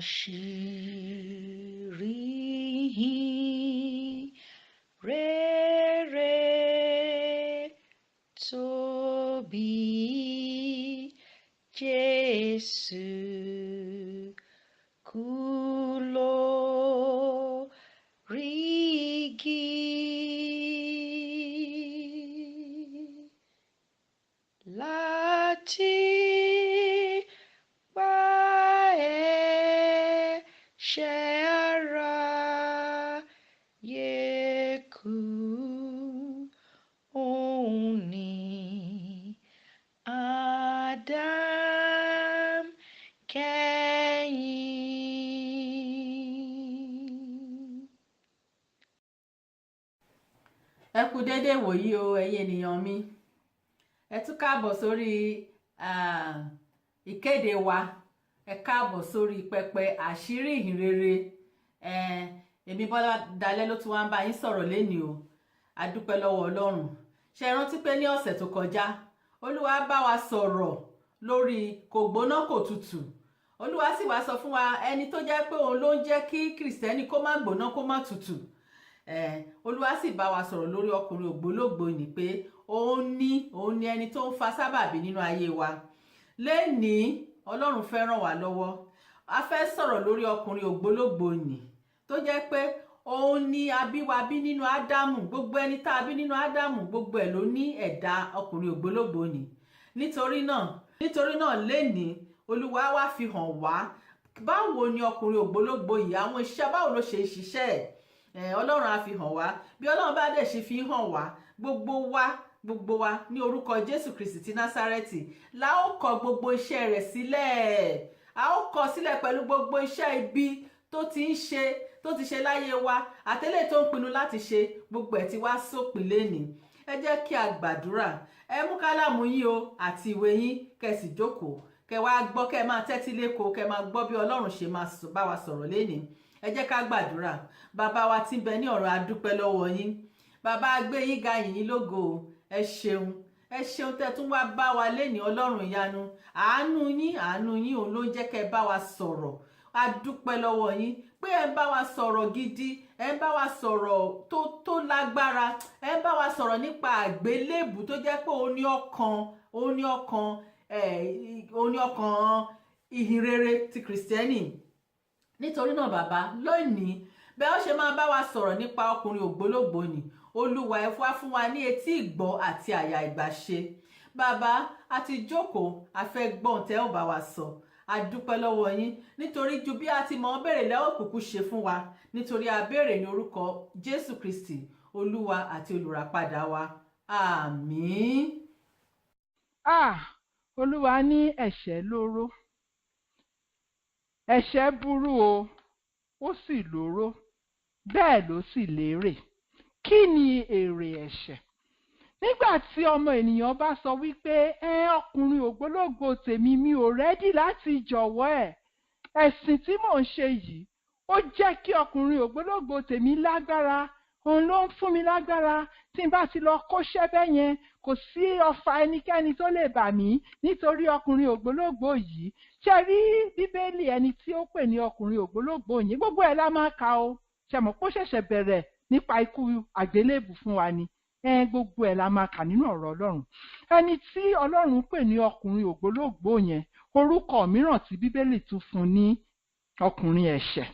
Asiri Ihinrere tóbi Jésù kú lórí igi láti gba ẹ̀ṣẹ̀ aráyé kú. Òun ni Adam kẹ́yìn. Ẹ kú déédéé wòyí o ẹ̀yin ènìyàn mi. Ẹ tún káàbọ̀ sórí ìkéde wa. Ẹ káàbọ̀ sórí pẹpẹ àṣírí ìhìnrere. Èmi Bọ́lá Dalẹ́ ló tún wá ń bá yín sọ̀rọ̀ lénìí o. A dúpẹ́ lọ́wọ́ Ọlọ́run. Ṣé ẹ rántí pé ní ọ̀sẹ̀ tó kọjá Olúwa bá wa sọ̀rọ̀ lórí kò gbóná kò tutù. Olúwa sì wá sọ fún wa ẹni tó jẹ́ pé òun ló ń jẹ́ kí Kìrìsìtẹ́nì kó má gbóná kó má tutù. Olúwa sì bá wa sọ̀rọ̀ lórí ọkùnrin ògbólógbò ni pé òun ni ẹni tó ń fa sábàbí nínú ayé wa. Lénìí Ọlọ́run fẹ́ ràn wá lọ́wọ́. A fẹ́ sọ̀rọ̀ lórí ọkùnrin ògbólógbò ni tó jẹ́ pé òun ni abíwabí nínú Ádámù. Gbogbo ẹni tá a bí nínú Ádámù gbogbo ẹ̀ ló ní ẹ̀dá ọkùnrin ògbólógbò ni. Nítorí náà lénìí Olúwa wá fi hàn wá báwo ni ọkùnrin ògbólógbò yìí àwọn iṣẹ́ báwo ló ṣe ṣiṣẹ́ Ọlọ́run á fi hàn wá. Bí Ọlọ́run bá dẹ̀ ṣe fi hàn wá gbogbo wa ní orúkọ Jésù Kristi ti Násárẹ́tì la ó kọ gbogbo iṣẹ́ rẹ̀ sílẹ̀. A ó kọ sílẹ̀ pẹ̀lú gbogbo iṣẹ́ ibi tó ti ṣe láyé wa àtẹ́lẹ̀ tó ń pinnu láti ṣe gbogbo ẹ̀ ti wá sópin lénìí. Ẹ jẹ́ kí a gbàdúrà. Ẹ mú kálámù yín o àti ìwé yín kẹ́ sì jókòó kẹ́ wá gbọ́ kẹ́ máa tẹ́tí léko kẹ́ máa gbọ́ bí Ọlọ́run ṣe máa bá wa sọ̀rọ̀ lénìí. Ẹ jẹ́ ká gbàdúrà. Bàbá wa tí ń bẹ ní ọ̀run, a dúpẹ́ lọ́wọ́ yín. Bàbá a gbé yín ga, yìn yín lógo. Ẹ ṣeun tẹ́ tún wá bá wa lénìí Ọlọ́run ìyanu. Àánú yín òun ló ń jẹ́ kẹ́ bá wa sọ̀rọ̀. A dúpẹ́ lọ́wọ́ yín pé ẹ ń bá wa sọ̀rọ̀ gidi, ẹ ń bá wa sọ̀rọ̀ tó lágbára, ẹ ń bá wa sọ̀rọ̀ nípa àgbélébù tó jẹ́ pé ó ní ọkàn ìhìnrere ti Kìrìsìtẹ́nì. Nítorí náà bàbá lónìí bẹ́ẹ̀ ó ṣe máa bá wa sọ̀rọ̀ nípa ọkùnrin ògbólógbò ni Olúwa ẹ fún wa ní etí ìgbọ́ àti àyà ìgbàṣe. Bàbá a ti jókòó a fẹ́ gbọ́n tẹ́ ò bá wa sọ. A dúpẹ́ lọ́wọ́ yín nítorí ju bí a ti mọ̀ ọ́ béèrè lẹ́wọ̀ kúkú ṣe fún wa nítorí a béèrè ní orúkọ Jésù Kristi Olúwa àti olùràpadà wa. Àmín. Olúwa ní ẹ̀ṣẹ̀ lóró. Ẹ̀ṣẹ̀ burú o, ó sì lóró, bẹ́ẹ̀ ló sì lérè. Kí ni èrè ẹ̀ṣẹ̀? Nígbà tí ọmọ ènìyàn bá sọ wípé ọkùnrin ògbólógbò tèmi mi ò rẹ́dì láti jọ̀wọ́ ẹ̀, ẹ̀sìn tí mò ń ṣe yìí ó jẹ́ kí ọkùnrin ògbólógbò tèmi lágbára, òun ló ń fún mi lágbára. Tí n bá ti lọ kóṣẹ́ bẹ́ẹ̀ yẹn kò sí ọfà ẹnikẹ́ni tó lè bà mí nítorí ọkùnrin ògbólógbò yìí. Ṣé rí Bíbélì ẹni tí ó pè ní ọkùnrin ògbólógbò yìí gbogbo ẹ̀ la máa kà o. Ṣé mọ̀ pé ó ṣẹ̀ṣẹ̀ bẹ̀rẹ̀ nípa ikú àgbélébù fún wa ni. Gbogbo ẹ̀ la máa kà nínú ọ̀rọ̀ Ọlọ́run. Ẹni tí Ọlọ́run pè ní ọkùnrin ògbólógbò yẹn orúkọ mìíràn tí Bíbélì tún fún ní ọkùnrin ẹ̀ṣẹ̀,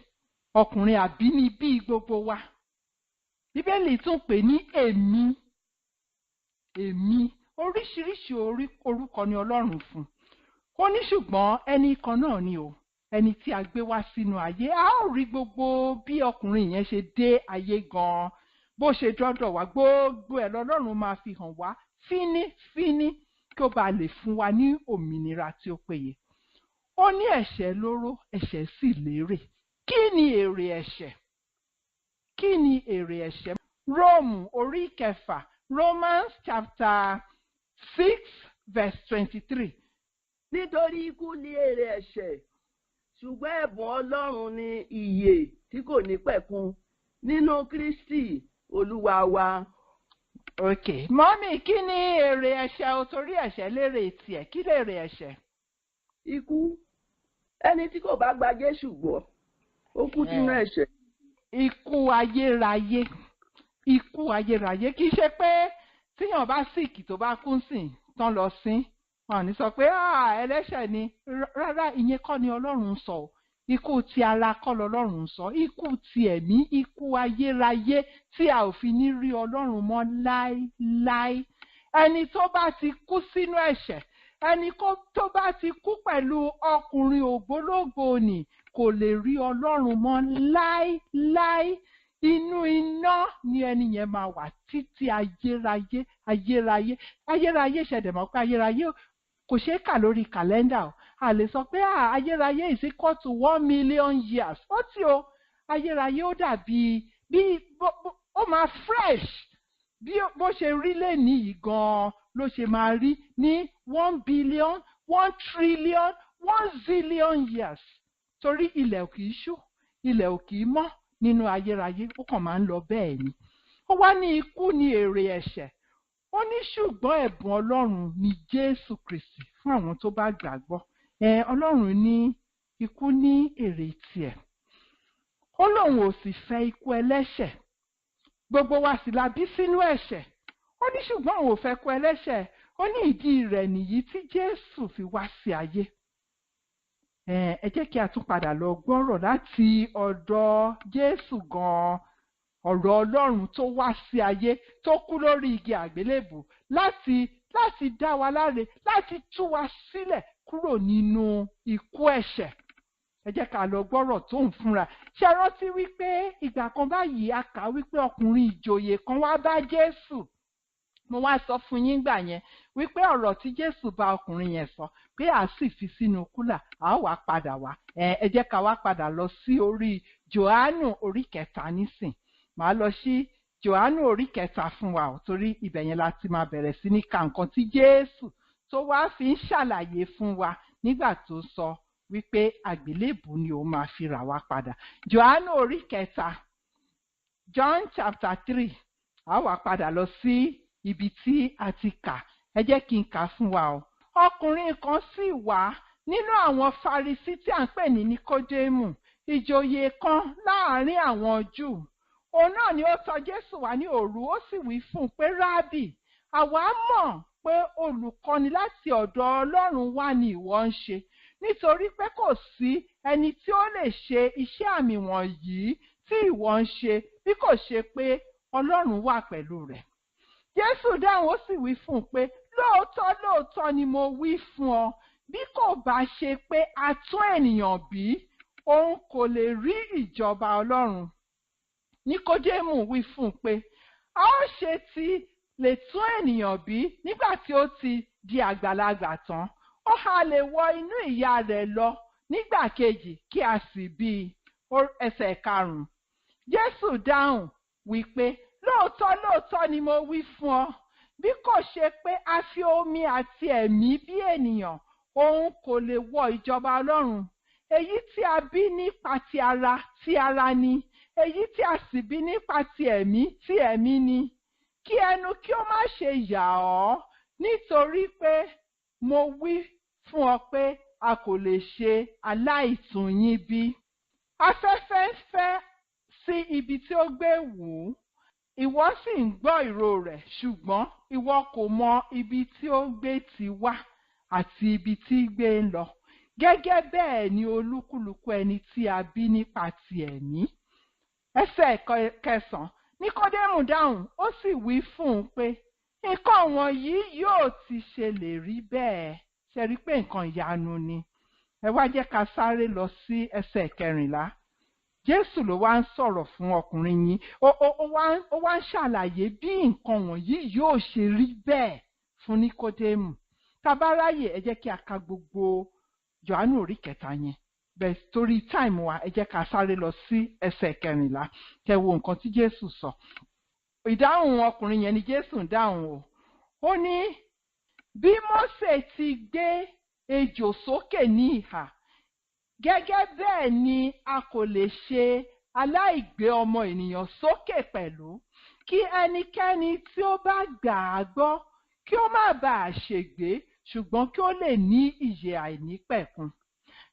ọkùnrin àbínibí gbogbo wa. Bíbélì tún pè ní èmi. Oríṣiríṣi orúkọ ni Ọlọ́run fún. Ó ní ṣùgbọ́n ẹni kan náà ni o, ẹni tí a gbé wá sínú ayé. A ó rí gbogbo bí ọkùnrin yẹn ṣe dé ayé gan-an, bó ṣe dọ́dọ̀ wá, gbogbo ẹ̀ lọ́lọ́run máa fi hàn wá fínífíní kí ó bá lè fún wa ní òmìnira tí ó péye. Ó ní ẹ̀ṣẹ̀ lóró, ẹ̀ṣẹ̀ sì lérè. Kí ni èrè ẹ̀ṣẹ̀? Kí ni èrè ẹ̀ṣẹ̀? Róòmù orí 6, Romans chapter 6 verse 23. Nítorí ikú ni èrè ẹ̀ṣẹ̀, ṣùgbọ́n ẹ̀bùn Ọlọ́run ni ìyè tí kò ní pẹ̀kun nínú Kristi Olúwa wa. Mọ́mì, kí ni èrè ẹ̀ṣẹ̀ o? Torí ẹ̀ṣẹ̀ lérè tiẹ̀. Kí lèrè ẹ̀ṣẹ̀? Ikú. ẹni tí kò bá gba Jésù gbọ́ ó kú sínú ẹ̀ṣẹ̀. Ikú ayérayé, ikú ayérayé kì í ṣe pé tíyàn bá sìkì tó bá kú sìn tán lọ sin wọn ò ní sọ pé ẹlẹ́ṣẹ̀ ni. Rárá, ìyẹn kọ́ ni Ọlọ́run sọ o. Ikú ti ara kọ́ lọ́lọ́run sọ, ikú ti ẹ̀mí, ikú ayérayé tí a ò fi ní rí Ọlọ́run mọ́ láéláé. Ẹni tó bá ti kú sínú ẹ̀ṣẹ̀, ẹni tó bá ti kú pẹ̀lú ọkùnrin ògbólógbò ni kò lè rí Ọlọ́run mọ́ láéláé. Inú iná ni ẹni yẹn máa wà títí ayérayé, ayérayé, ayérayé. Ṣẹ̀dẹ̀ mọ̀ pé ayérayé kò ṣeé kà lórí kàlẹ́ndà o. A lè sọ pé ayérayé is equal to 1 million years. Ó tí o, ayérayé ó dàbí bí ó máa fresh bí bó ṣe rí lénìí yìí gan-an ló ṣe máa rí ní 1 billion, 1 trillion, 1 zillion years. Torí ilẹ̀ ò kìí ṣú, ilẹ̀ ò kìí mọ́ nínú ayérayé, ó kàn máa ń lọ bẹ́ẹ̀ ni. Ó wá ní ikú ni èrè ẹ̀ṣẹ̀. Ó ní ṣùgbọ́n ẹ̀bùn Ọlọ́run ni Jésù Kristi fún àwọn tó bá gbàgbọ́. Ọlọ́run ní ikú ní èrè tiẹ̀. Ó lóun ò sì fẹ́ ikú ẹlẹ́ṣẹ̀. Gbogbo wa sì la bí sínú ẹ̀ṣẹ̀. Ó ní ṣùgbọ́n òun ò fẹ́ ikú ẹlẹ́ṣẹ̀. Ó ní ìdí rẹ̀ nìyí tí Jésù fi wá sí ayé. Ẹ jẹ́ kí a tún padà lọ gbọ́rọ̀ láti ọ̀dọ̀ Jésù gan-an. Ọ̀rọ̀ Ọlọ́run tó wá sí ayé, tó kú lórí igi àgbélébù láti dá wa láre, láti tú wa sílẹ̀ kúrò nínú ikú ẹ̀ṣẹ̀. Ẹ jẹ́ ká lọ gbọ́rọ̀ tó ń fúnra. Ṣé rántí wípé ìgbà kan báyìí a kà wípé ọkùnrin ìjòyè kan wá bá Jésù. Mo wá sọ fún yín gbà yẹn wípé ọ̀rọ̀ tí Jésù bá ọkùnrin yẹn sọ pé a sì fi sínú kúlà, a wá padà wá. Ẹ jẹ́ ká wá padà lọ sí orí Jòhánù orí 3 nísìn. Màá lọ sí Jòhánù orí 3 fún wa ò, torí ibẹ̀ yẹn la ti máa bẹ̀rẹ̀ sí ní ka nǹkan tí Jésù tó wá fi ń ṣàlàyé fún wa nígbà tó sọ wípé àgbélébù ni òun máa fi rà wá padà. Jòhánù orí 3, John chapter 3, a wá padà lọ sí ibi tí a ti kà. Ẹ jẹ́ kí n kà fún wa o. Ọkùnrin kan sì wá nínú àwọn Farisí tí à ń pè ní Níkódémù, ìjòyè kan láàárín àwọn Júù. Òun náà ni ó tọ̀ Jésù wá ní òru, ó sì wí fún un pé Rábì, àwa mọ̀ pé olùkọ́ni láti ọ̀dọ̀ Ọlọ́run wá ni ìwọ ń ṣe, nítorí pé kò sí ẹni tí ó lè ṣe iṣẹ́ àmì wọ̀nyí tí ìwọ ń ṣe bí kò ṣe pé Ọlọ́run wà pẹ̀lú rẹ̀. Jésù dáhùn ó sì wí fún un pé lóòótọ́ lóòótọ́ ni mo wí fún ọ, bí kò bá ṣe pé a tún ènìyàn bí, òun kò lè rí ìjọba Ọlọ́run. Níkódémù wí fún un pé a ó ṣe ti lè tún ènìyàn bí nígbà tí ó ti di àgbàlagbà tán? Ó ha lè wọ inú ìyá rẹ̀ lọ nígbà kejì kí a sì bí i? Ẹsẹ̀ 5. Jésù dáhùn wí pé lóòótọ́ lóòótọ́ ni mo wí fún ọ, bí kò ṣe pé a fi omi àti ẹ̀mí bí ènìyàn, òun kò lè wọ ìjọba Ọlọ́run. Èyí tí a bí nípa ti ara ni, èyí tí a sì bí nípa ti ẹ̀mí ni. Kí ẹnu kí ó má ṣe yà ọ́, nítorí pé mo wí fún ọ pé a kò lè ṣe aláìtún yín bí. Afẹ́fẹ́ ń fẹ́ sí ibi tí ó gbé wù ú, ìwọ sì ń gbọ́ ìró rẹ̀, ṣùgbọ́n ìwọ kò mọ ibi tí ó gbé ti wá àti ibi tí gbé ń lọ. Gẹ́gẹ́ bẹ́ẹ̀ ni olúkúlùkù ẹni tí a bí nípa ti ẹ̀mí. Ẹsẹ̀ 9. Níkódémù dáhùn ó sì wí fún un pé nǹkan wọ̀nyí yóò ti ṣe lè rí bẹ́ẹ̀. Ṣe rí pé nǹkan ìyanu ni. Ẹ wá jẹ́ ká sáré lọ sí ẹsẹ̀ 14. Jésù ló wá ń sọ̀rọ̀ fún ọkùnrin yìí. Ó wá ń ṣàlàyé bí nǹkan wọ̀nyí yóò ṣe rí bẹ́ẹ̀ fún Níkódémù. Tá bá ráyè ẹ jẹ́ kí a ka gbogbo Jòhánù orí 3 yẹn. Bẹ́ẹ̀ torí táìmù wa ẹ jẹ́ ká sáré lọ sí ẹsẹ̀ 14 kẹ́ wo nǹkan tí Jésù sọ. Ìdáhùn ọkùnrin yẹn ni Jésù ń dáhùn o. Ó ní bí Mósè ti gbé ejò sókè ní ìhà, gẹ́gẹ́ bẹ́ẹ̀ ni a kò lè ṣe aláìgbé ọmọ ènìyàn sókè pẹ̀lú, kí ẹnikẹ́ni tí ó bá gbà á gbọ́ kí ó má bàa ṣègbé, ṣùgbọ́n kí ó lè ní ìyè àìnípẹ̀kun.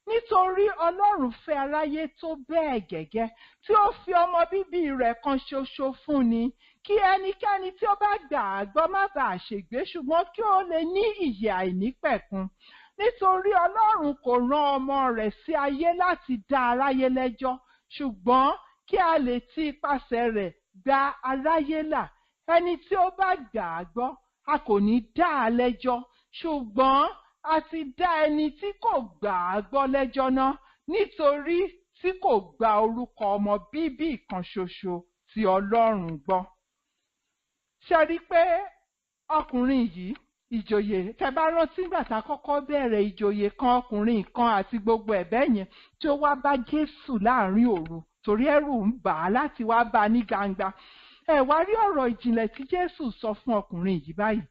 nítorí Ọlọ́run fẹ́ aráyé tó bẹ́ẹ̀ gẹ́gẹ́ tí ó fi ọmọ bíbí rẹ̀ kan ṣoṣo fún ni, kí ẹnikẹ́ni tí ó bá gbà á gbọ́ má bàa ṣègbé ṣùgbọ́n kí ó lè ní ìyè àìnípẹ̀kun. Nítorí Ọlọ́run kò rán ọmọ rẹ̀ sí ayé láti dá aráyé lẹ́jọ́, ṣùgbọ́n kí a lè ti ipasẹ̀ rẹ̀ gba aráyé là. Ẹni tí ó bá gbà á gbọ́, a kò ní dá a lẹ́jọ́, ṣùgbọ́n a ti dá ẹni tí kò gbà á gbọ́ lẹ́jọ́ náà, nítorí tí kò gba orúkọ ọmọ bíbí kan ṣoṣo tí Ọlọ́run gbọ́. Ṣé rí pé ọkùnrin yìí, ìjòyè, tẹ́ bá rántí nígbà tá a kọ́kọ́ bẹ̀rẹ̀, ìjòyè kan, ọkùnrin kan àti gbogbo ẹ̀bẹ̀ yẹn tí ó wá bá Jésù láàrin òru torí ẹ̀rù ń bà á láti wá bá a ní gbangba. Ẹ wá rí ọ̀rọ̀ ìjìnlẹ̀ tí Jésù sọ fún ọkùnrin yìí báyìí.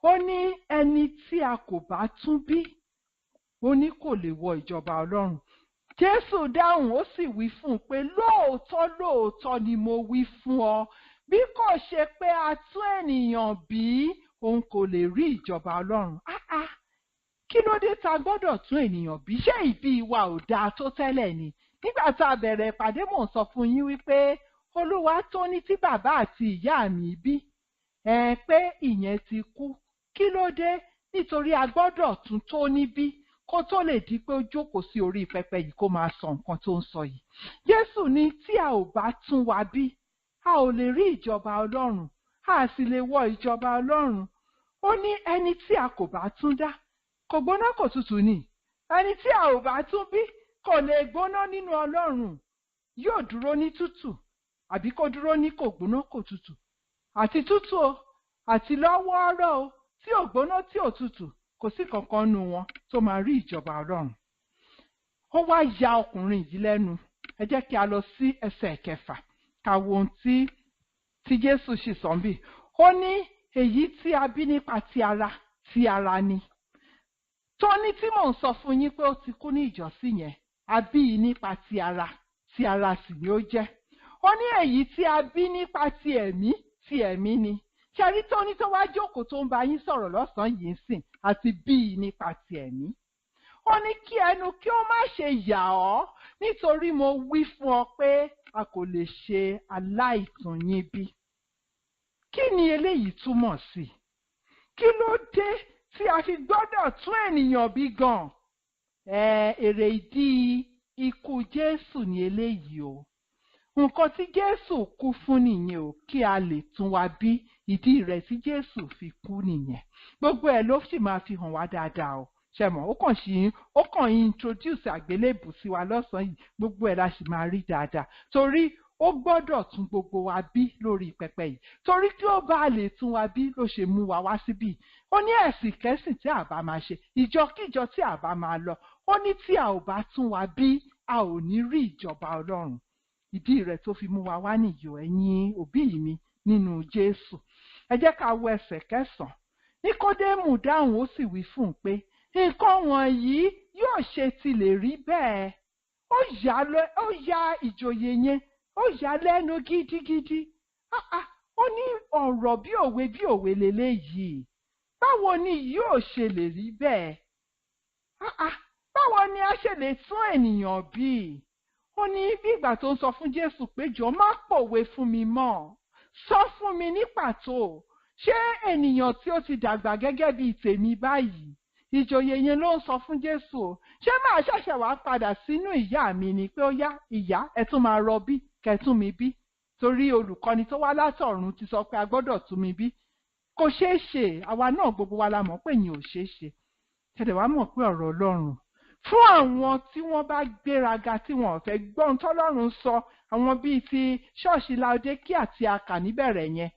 Ó ní ẹni tí a kò bá tún bí, ó ní kò lè wọ ìjọba Ọlọ́run. Jésù dáhùn ó sì wí fún un pé lóòótọ́ lóòótọ́ ni mo wí fún ọ, bí kò ṣe pé a tún ènìyàn bí, òun kò lè rí ìjọba Ọlọ́run. Kí ló dé tá a gbọ́dọ̀ tún ènìyàn bí? Ṣé ìbí wa ò dáa tó tẹ́lẹ̀ ni? Nígbà tá a bẹ̀rẹ̀ ìpàdé mò ń sọ fún yín wípé Olúwa tó ní tí bàbá àti ìyá mi bí, pé ìyẹn ti kú. Kí ló dé? Nítorí a gbọ́dọ̀ tún tó níbí kó tó lè di pé ó jókòó sí orí pẹpẹ yìí kó máa sọ nǹkan tó ń sọ yìí. Jésù ní tí a ò bá tún wa bí, a ò lè rí ìjọba Ọlọ́run, a sì lè wọ ìjọba Ọlọ́run. Ó ní ẹni tí a kò bá tún dá, kò gbóná kò tutù ni. Ẹni tí a ò bá tún bí kò lè gbóná nínú Ọlọ́run. Yóò dúró ní tútù àbí kó dúró ní kò gbóná kò tutù. Àti tútù o, àti lọ́wọ́ọ́rọ́ o, tí ò gbóná tí ò tutù, kò sí kankan nù wọn tó máa rí ìjọba Ọlọ́run. Ó wá ya ọkùnrin yìí lẹ́nu. Ẹ jẹ́ kí a lọ sí ẹsẹ̀ 6 ká wo ohun tí Jésù sì sọ bí. Ó ní èyí tí a bí nípa ti ara ni. Tóní tí mò ń sọ fún yín pé ó ti kú ní ìjọ́sí yẹn, a bí i nípa ti ara sì ni ó jẹ́. Ó ní èyí tí a bí nípa ti ẹ̀mí ni. Ṣẹ́rí Tóní tó wá jókòó tó ń bá yín sọ̀rọ̀ lọ́sàn-án yìí sìn, àti bí i nípa ti ẹ̀mí. Ó ní kí ẹnu kí ó má ṣe yà ọ́, nítorí mo wí fún ọ pé a kò lè ṣe aláìtún yín bí. Kí ni eléyìí túmọ̀ sí? Kí ló dé tí a fi gbọ́dọ̀ tún ènìyàn bí gan? Èrè ìdí ikú Jésù ni eléyìí o. Nǹkan tí Jésù kú fún nìyẹn o, kí a lè tún wa bí. Ìdí rẹ̀ tí Jésù fi kú nìyẹn. Gbogbo ẹ̀ ló sì máa fi hàn wá dáadáa o. Ṣẹ̀mọ̀, ó kàn introduce àgbélébù sí wa lọ́sàn-án yìí, gbogbo ẹ̀ la sì máa rí dáadáa. Torí ó gbọ́dọ̀ tún gbogbo wa bí lórí pẹpẹ yìí. Torí kí ó bá lè tún wa bí ló ṣe mú wa wá síbí. Ó ní ẹ̀sìn kẹ́sìn tí a bá máa ṣe, ìjọkíjọ tí a bá máa lọ. Ó ní tí a ò bá tún wa bí, a ò ní rí ìjọba Ọlọ́run. Ìdí rẹ̀ tó fi mú wa wá nìyó, ẹ̀yin òbí mi nínú Jésù. Ẹ jẹ́ ká wo ẹsẹ̀ 9. Níkódémù dáhùn ó sì wí fún un pé nǹkan wọ̀nyí yóò ṣe ti lè rí bẹ́ẹ̀. Ó ya ìjòyè yẹn, ó yà lẹ́nu gidigidi. Ó ní ọ̀rọ̀ bí òwe leléyìí. Báwo ni yóò ṣe lè rí bẹ́ẹ̀? Báwo ni a ṣe lè tún ènìyàn bí? Ó ní bí ìgbà tó ń sọ fún Jésù pé jọ̀ọ́ má pòwe fún mi mọ́. Sọ fún mi ní pàtó. Ṣé ènìyàn tí ó ti dàgbà gẹ́gẹ́ bíi tèmi báyìí? Ìjòyè yẹn ló ń sọ fún Jésù o. Ṣé màá ṣẹ̀ṣẹ̀ wá padà sínú ìyá mi ni pé ó yá ìyá ẹ tún máa rọbí kẹtún mi bí? Torí olùkọ́ni tó wá látọ̀run ti sọ pé a gbọ́dọ̀ tún mi bí. Kò ṣeé ṣe, àwa náà gbogbo wa la mọ̀ pé yẹn ò ṣeé ṣe. Ṣẹ̀dẹ̀ wá mọ̀ pé ọ̀rọ̀ Ọlọ́run fún àwọn tí wọ́n bá gbéraga tí wọ́n fẹ́ gbọ́ ohun tọ́lọ́run sọ, àwọn bíi ti ṣọ́ọ̀ṣì Laodikia tí a kà níbẹ̀rẹ̀ yẹn.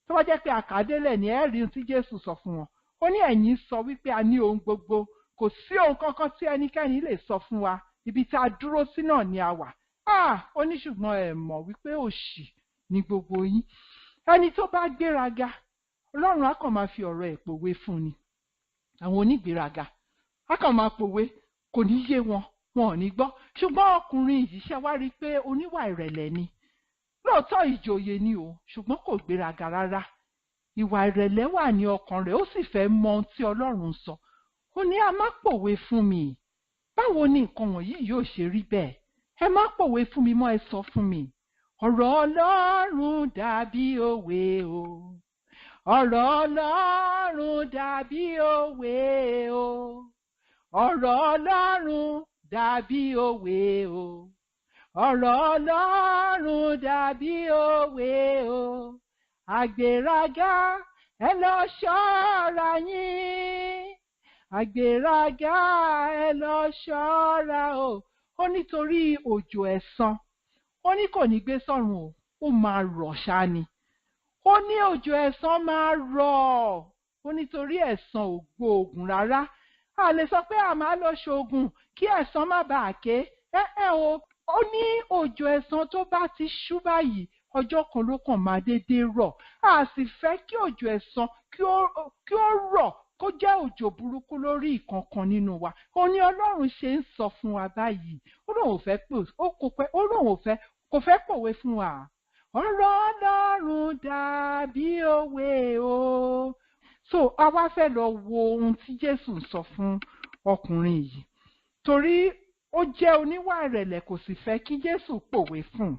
Tó bá jẹ́ pé àkàdélẹ̀ ni ẹ rí ohun tí Jésù sọ fún wọn. Ó ní ẹ̀yin sọ wípé a ní ohun gbogbo, kò sí ohun kankan tí ẹnikẹ́ni lè sọ fún wa, ibi tí a dúró sí náà ni a wà. Ó ní ṣùgbọ́n ẹ mọ̀ wípé òṣì ni gbogbo yín. Ẹni tó bá gbéraga, Ọlọ́run á kàn máa fi ọ̀rọ̀ ẹ̀ pòwe fún ni. Àwọn onígbéraga á kàn máa pòwe, kò ní yé wọn, wọn ò ní gbọ́. Ṣùgbọ́n ọkùnrin yìí ṣe wá rí i pé oníwà ìrẹ̀lẹ̀ ni. Lóòótọ́ ìjòyè ni o, ṣùgbọ́n kò gbéraga rárá. Ìwà ìrẹ̀lẹ̀ wà ní ọkàn rẹ̀, ó sì fẹ́ mọ ohun tí Ọlọ́run sọ. Ó ní a má pòwe fún mi. báwo ni nǹkan wọ̀nyí yóò ṣe rí bẹ́ẹ̀? Ẹ má pòwe fún mi mọ́, ẹ sọ fún mi. Ọ̀rọ̀ Ọlọ́run dàbí òwe o. Ọ̀rọ̀ Ọlọ́run dàbí òwe o. Ọ̀rọ̀ Ọlọ́run dàbí òwe o. Ọ̀rọ̀ Ọlọ́run dàbí òwe o. Àgbéraga ẹ lọ ṣọ́ra yín. Àgbéraga ẹ lọ ṣọ́ra o. Ó nítorí òjò ẹ̀san. Ó ní kò ní gbé sọ́run o. Ó máa rọ̀ ṣá ni. Ó ní òjò ẹ̀san máa rọ̀. Ó nítorí ẹ̀san ò gbóògùn rárá. A lè sọ pé a máa lọ ṣoògùn kí ẹ̀san má bàa ké. O. Ó ní òjò ẹ̀san tó bá ti ṣú báyìí, ọjọ́ kan ló kàn máa dédé rọ̀. A sì fẹ́ kí òjò ẹ̀san kí ó rọ̀ kó jẹ́ òjò burúkú lórí ìkankan nínú wa. Ó ní Ọlọ́run ṣe ń sọ fún wa báyìí. Ó lóun kò fẹ́ pòwe fún wa. Ọ̀rọ̀ Ọlọ́run dàbí òwe o. So a wá fẹ́ lọ wo ohun tí Jésù ń sọ fún ọkùnrin yìí. Torí ó jẹ́ oníwà ìrẹ̀lẹ̀, kò sì fẹ́ kí Jésù pòwe fún un.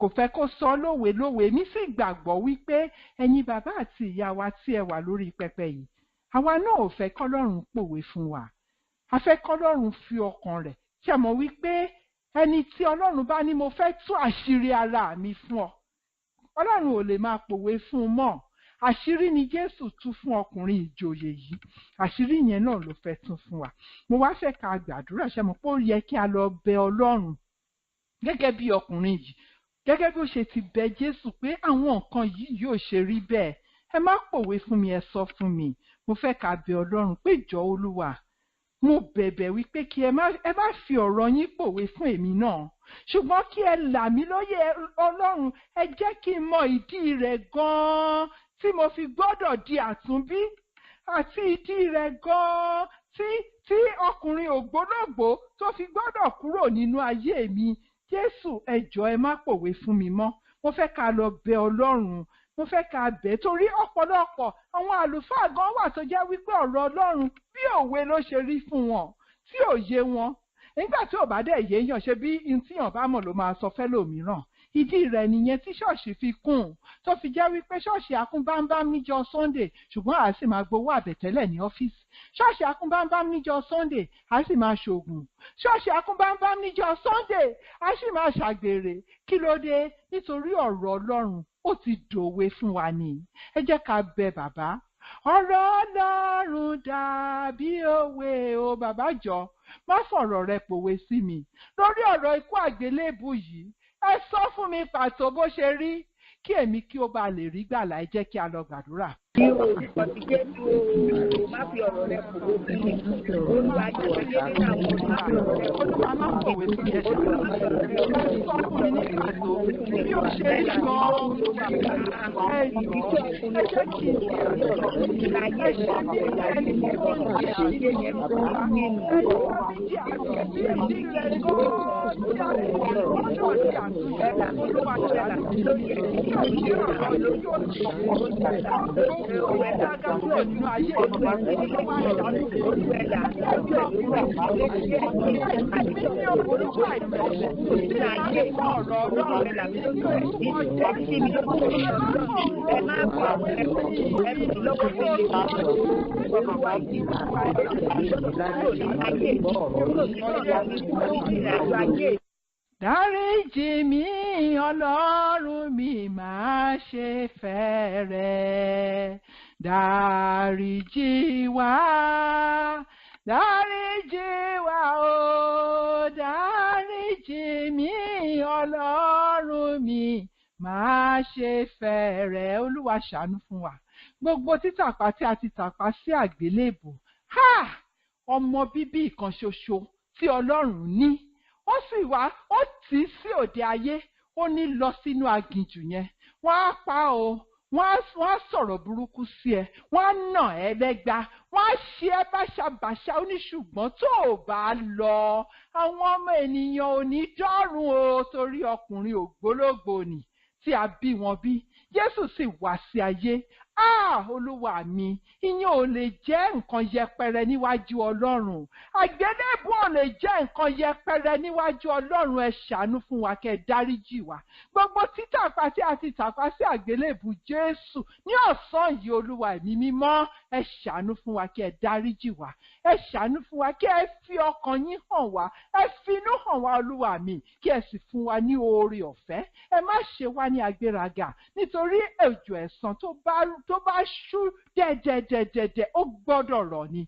Kò fẹ́ kó sọ lówe. Mi sì gbàgbọ́ wípé ẹ̀yin bàbá àti ìyá wa tí ẹ wà lórí pẹpẹ yìí, àwa náà ò fẹ́ k'Ọlọ́run pòwe fún wa. A fẹ́ k'Ọlọ́run fi ọkàn rẹ̀. Ṣé mọ̀ wípé ẹni tí Ọlọ́run bá ní mo fẹ́ tú àṣírí ara mi fún ọ, Ọlọ́run ò lè máa pòwe fún un mọ́. Àṣírí ni Jésù tú fún ọkùnrin ìjòyè yìí. Àṣírí yẹn náà ló fẹ́ tún fún wa. Mo wá fẹ́ ká gbàdúrà. Ṣé mọ̀ pé ó yẹ kí a lọ bẹ Ọlọ́run gẹ́gẹ́ bí ọkùnrin yìí, gẹ́gẹ́ bí ó ṣe ti bẹ Jésù pé àwọn nǹkan yìí yóò ṣe rí bẹ́ẹ̀. Ẹ má pòwe fún mi, ẹ sọ fún mi. Mo fẹ́ ká bẹ Ọlọ́run pé jọ̀ọ́ Olúwa, mo bẹ̀bẹ̀ wípé kí ẹ má fi ọ̀rọ̀ yín pòwe fún èmi náà, ṣùgbọ́n kí ẹ là mí lóye Ọlọ́run. Ẹ jẹ́ kí n mọ ìdí rẹ̀ gan-an tí mo fi gbọ́dọ̀ di àtúnbí, àti ìdí rẹ̀ gan-an tí ọkùnrin ògbólógbò tó fi gbọ́dọ̀ kúrò nínú ayé mi. Jésù, ẹ jọ̀ọ́ ẹ má pòwe fún mi mọ́. Mo fẹ́ ká lọ bẹ Ọlọ́run. Mo fẹ́ ká bẹ̀ torí ọ̀pọ̀lọpọ̀ àwọn àlùfáà gan wà tó jẹ́ wípé ọ̀rọ̀ Ọlọ́run bí òwe ló ṣe rí fún wọn tí ò yé wọn. Nígbà tí ò bá dẹ̀ yéèyàn, ṣe bí tíyàn bá mọ̀ ló máa sọ fẹ́lòmíràn. Ìdí rẹ̀ nìyẹn tí ṣọ́ọ̀ṣì fi kún, tó fi jẹ́ wípé ṣọ́ọ̀ṣì akúnbámbám níjọ́ Sunday, ṣùgbọ́n a sì máa gbowó àbẹ̀tẹ́lẹ̀ ní ọ́fíìsì. Ṣọ́ọ̀ṣì akúnbámbám níjọ́ Sunday, a sì máa ṣògùn. Ṣọ́ọ̀ṣì akúnbámbám níjọ́ Sunday, a sì máa ṣàgbèrè. Kí ló dé? Nítorí ọ̀rọ̀ Ọlọ́run ó ti dòwe fún wa ni. Ẹ jẹ́ ká bẹ bàbá. Ọ̀rọ̀ Ọlọ́run dàbí òwe o. Bàbá jọ̀ọ́, má fọ̀rọ̀ rẹ pòwe sí mi lórí ọ̀rọ̀ ikú àgbélébù yìí. Ẹ sọ fún mi pàtó bó ṣe rí kí èmi kí ó bá lè rí gbàlà. Ẹ jẹ́ kí a lọ gbàdúrà. Ní orúkọ ti Jésù, má fi ọ̀rọ̀ rẹ pòwe sí mi. Olúwa jẹ́ ayé nínú àwọn olùkọ́ rẹ. Olúwa má pòwe sí mi. Ẹ sọ fún mi ní pàtó bí ó ṣe rí gan-an. Ẹ jẹ́ kí ẹ ṣe bí ẹni tó ń jẹ àṣeyẹ yẹn Dáríjì mí Ọlọ́run mi, má ṣe fẹ́ rẹ̀. Dáríjì wá, dáríjì wá o. Dáríjì mí Ọlọ́run mi, má ṣe fẹ́ rẹ̀. Olúwa ṣàánú fún wa. Gbogbo títàpá tí a ti tàpá sí àgbélébù, ọmọ bíbí ìkan ṣoṣo tí Ọlọ́run ní, ó sì wá, ó tì í sí òde ayé, ó ní lọ sínú aginjù yẹn. Wọ́n á pa o, wọ́n á sọ̀rọ̀ burúkú sí ẹ, wọ́n á nà ẹ́ lẹ́gba, wọ́n á ṣe ẹ́ báṣabàṣa. Ó ní ṣùgbọ́n tó o bá lọ, àwọn ọmọ ènìyàn ò ní dọ́run o, torí ọkùnrin ògbólógbò ni tí a bí wọn bí. Jésù sì wá sí ayé, Olúwa mi, ìyẹn ò lè jẹ́ nǹkan yẹpẹrẹ níwájú Ọlọ́run. Àgbélébù ò lè jẹ́ nǹkan yẹpẹrẹ níwájú Ọlọ́run. Ẹ ṣàánú fún wa, kẹ́ ẹ dáríjì wá. Gbogbo títàpá tí a ti tàpá sí àgbélébù Jésù ní ọ̀sán yìí, Olúwa ẹ̀mí mímọ́, ẹ ṣàánú fún wa, kẹ́ ẹ dáríjì wá. Ẹ ṣàánú fún wa, kí ẹ fi ọkàn yín hàn wá. Ẹ finú hàn wá, Olúwa mi, kí ẹ sì fún wa ní oore ọ̀fẹ́. Ẹ má ṣe wá ní agbéraga, nítorí òjò ẹ̀san tó bá ṣú dẹ̀dẹ̀dẹ̀dẹ̀ ó gbọ́dọ̀ rọ̀ ni.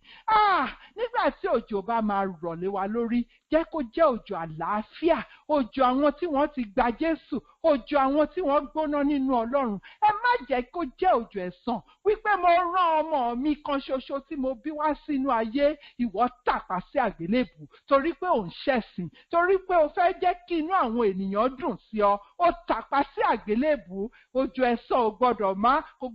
Nígbà tí òjò bá máa rọ̀ lé wa lórí, jẹ́ kó jẹ́ òjò àlàáfíà, òjò àwọn tí wọ́n ti gba Jésù, òjò àwọn tí wọ́n gbóná nínú Ọlọ́run. Ẹ má jẹ́ kó jẹ́ òjò ẹ̀san wípé mo rán ọmọ mi kan ṣoṣo tí mo bí wá sínú ayé, ìwọ tàpá sí àgbélébù torí pé ò ń ṣẹ̀sìn, torí pé o fẹ́ jẹ́ kí inú àwọn ènìyàn dùn sí ọ, ó tàpá sí àgbélébù. Òjò ẹ̀san kò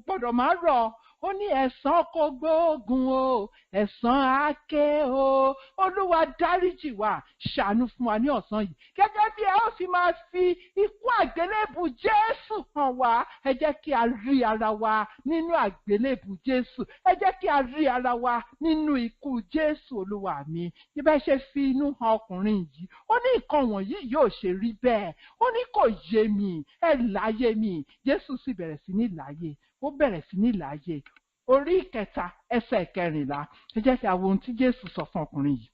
gbọ́dọ̀ má rọ̀. Ó ní ẹ̀san kò gbóògùn o, ẹ̀san àáké o. Olúwa dáríjì wá, ṣàánú fún wa ní ọ̀sán yìí. Gẹ́gẹ́ bí ẹ ó fi máa fi ikú àgbélébù Jésù hàn wá, ẹ jẹ́ kí a rí ara wa nínú àgbélébù Jésù. Ẹ jẹ́ kí a rí ara wa nínú ikú Jésù, Olúwa mi. Bí bá ṣe fi inú hàn ọkùnrin yìí, ó ní nǹkan wọ̀nyí yóò ṣe rí bẹ́ẹ̀. Ó ní kò yé mi, ẹ láyé mi. Jésù sì bẹ̀rẹ̀ sí ní láyé. Ó bẹ̀rẹ̀ sí ní láyé. Orí 3 ẹsẹ̀ 14. Ẹ jẹ́ kí a wo ohun tí Jésù sọ fún ọkùnrin yìí.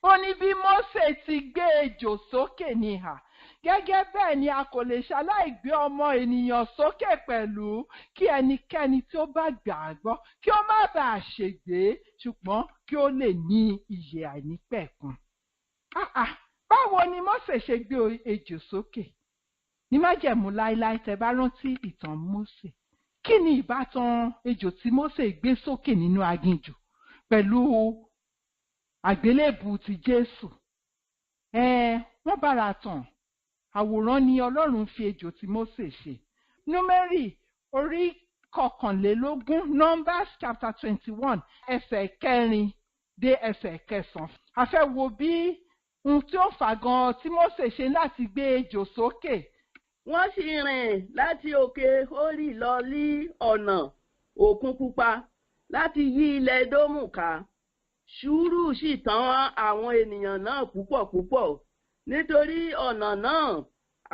Ó ní bí Mósè ti gbé ejò sókè ní ìhà, gẹ́gẹ́ bẹ́ẹ̀ ni a kò lè ṣaláì gbé ọmọ ènìyàn sókè pẹ̀lú, kí ẹnikẹ́ni tí ó bá gbà á gbọ́ kí ó má bàa ṣègbé, ṣùgbọ́n kí ó lè ní ìyè àìnípẹ̀kun. Báwo ni Mósè ṣe gbé ejò sókè? Ní májẹ̀mú láéláé, tẹ́ bá rántí ìtàn Mósè, kí ni ìbátan ejò tí Mósè gbé sókè nínú aginjù pẹ̀lú àgbélébù ti Jésù? Wọ́n bára tàn. Àwòrán ni Ọlọ́run fi ejò tí Mósè ṣe. Númérì orí 21, Numbers chapter 21, ẹsẹ̀ 4 dé ẹsẹ̀ 9. A fẹ́ wo bí ohun tí ó fà gan tí Mósè ṣe láti gbé ejò sókè. Wọ́n sì rìn láti òkè Hórì lọ lí ọ̀nà Òkun Pupa láti yí ilẹ̀ Édómù ká. Sùúrù sì tán àwọn ènìyàn náà púpọ̀ púpọ̀. Nítorí ọ̀nà náà,